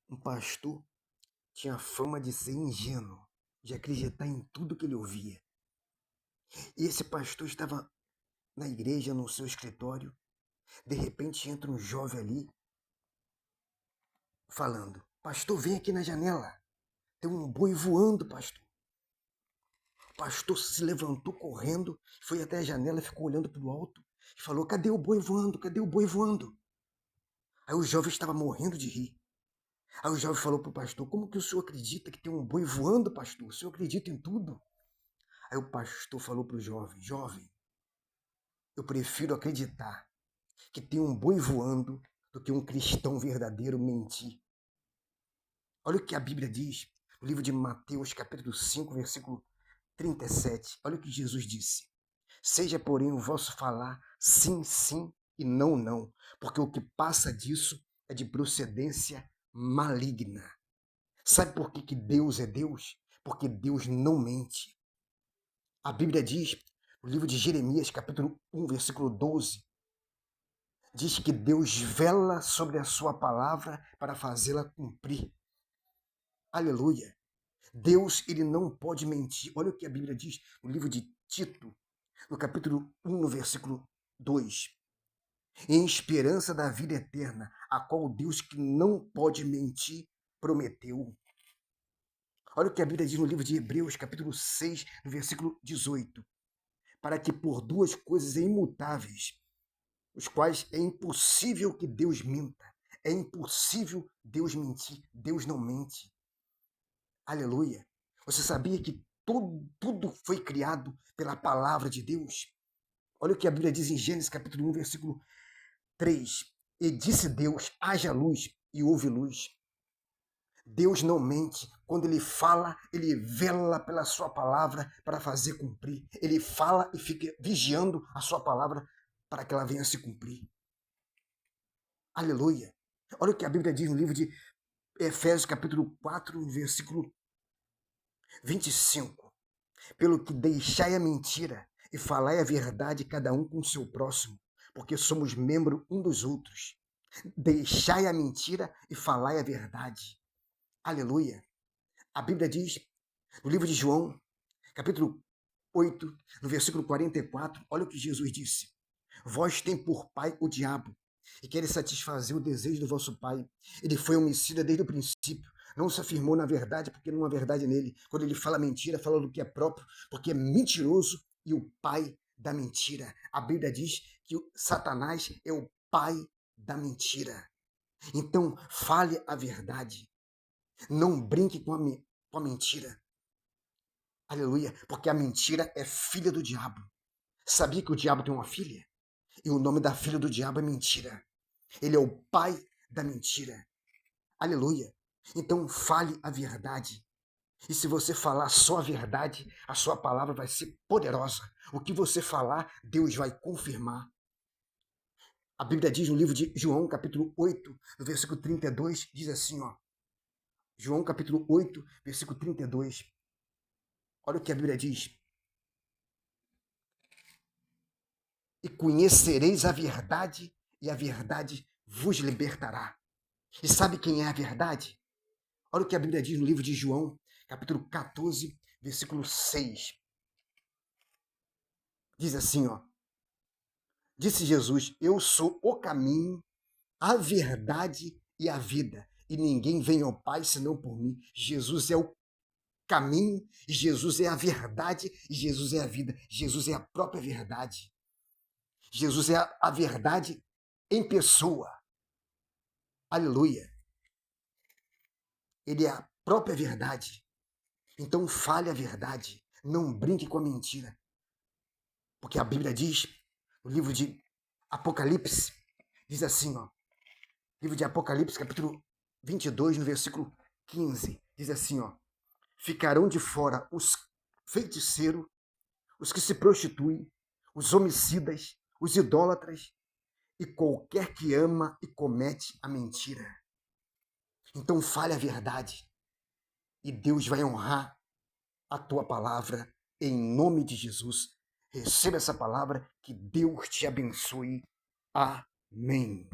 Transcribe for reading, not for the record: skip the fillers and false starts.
Um pastor tinha fama de ser ingênuo, de acreditar em tudo que ele ouvia. E esse pastor estava na igreja, no seu escritório. De repente entra um jovem ali falando: Pastor, vem aqui na janela. Tem um boi voando, pastor. O pastor se levantou correndo, foi até a janela, ficou olhando para o alto e falou: Cadê o boi voando? Cadê o boi voando? Aí o jovem estava morrendo de rir. Aí o jovem falou para o pastor: Como que o senhor acredita que tem um boi voando, pastor? O senhor acredita em tudo? Aí o pastor falou para o jovem: Jovem, eu prefiro acreditar que tem um boi voando do que um cristão verdadeiro mentir. Olha o que a Bíblia diz no livro de Mateus, capítulo 5, versículo 37. Olha o que Jesus disse. Seja, porém, o vosso falar sim, sim e não, não, porque o que passa disso é de procedência maligna. Sabe por que Deus é Deus? Porque Deus não mente. A Bíblia diz, no livro de Jeremias, capítulo 1, versículo 12, diz que Deus vela sobre a sua palavra para fazê-la cumprir. Aleluia. Deus, ele não pode mentir. Olha o que a Bíblia diz no livro de Tito, no capítulo 1, no versículo 2. Em esperança da vida eterna, a qual Deus, que não pode mentir, prometeu. Olha o que a Bíblia diz no livro de Hebreus, capítulo 6, no versículo 18. Para que por duas coisas imutáveis, os quais é impossível que Deus minta. É impossível Deus mentir. Deus não mente. Aleluia. Você sabia que tudo foi criado pela palavra de Deus? Olha o que a Bíblia diz em Gênesis capítulo 1, versículo 3. E disse Deus, haja luz, e houve luz. Deus não mente. Quando ele fala, ele vela pela sua palavra para fazer cumprir. Ele fala e fica vigiando a sua palavra para que ela venha se cumprir. Aleluia. Olha o que a Bíblia diz no livro de Efésios capítulo 4, versículo 25. Pelo que deixai a mentira e falai a verdade cada um com o seu próximo, porque somos membros um dos outros. Deixai a mentira e falai a verdade. Aleluia. A Bíblia diz, no livro de João, capítulo 8, no versículo 44, olha o que Jesus disse. Vós tem por pai o diabo, e quer satisfazer o desejo do vosso pai. Ele foi homicida desde o princípio, não se afirmou na verdade, porque não há verdade nele. Quando ele fala mentira, fala do que é próprio, porque é mentiroso e o pai da mentira. A Bíblia diz que o Satanás é o pai da mentira. Então, fale a verdade. Não brinque com a mentira. Aleluia, porque a mentira é filha do diabo. Sabia que o diabo tem uma filha? E o nome da filha do diabo é mentira. Ele é o pai da mentira. Aleluia. Então fale a verdade. E se você falar só a verdade, a sua palavra vai ser poderosa. O que você falar, Deus vai confirmar. A Bíblia diz no livro de João, capítulo 8, no versículo 32, diz assim, ó. João, capítulo 8, versículo 32. Olha o que a Bíblia diz. E conhecereis a verdade, e a verdade vos libertará. E sabe quem é a verdade? Olha o que a Bíblia diz no livro de João, capítulo 14, versículo 6. Diz assim, ó. Disse Jesus, eu sou o caminho, a verdade e a vida. E ninguém vem ao Pai senão por mim. Jesus é o caminho, e Jesus é a verdade, e Jesus é a vida. Jesus é a própria verdade. Jesus é a verdade em pessoa. Aleluia. Ele é a própria verdade. Então fale a verdade. Não brinque com a mentira. Porque a Bíblia diz, no livro de Apocalipse, diz assim, ó. Livro de Apocalipse, capítulo 22, no versículo 15. Diz assim, ó. Ficarão de fora os feiticeiros, os que se prostituem, os homicidas, os idólatras e qualquer que ama e comete a mentira. Então fale a verdade e Deus vai honrar a tua palavra em nome de Jesus. Receba essa palavra, que Deus te abençoe. Amém.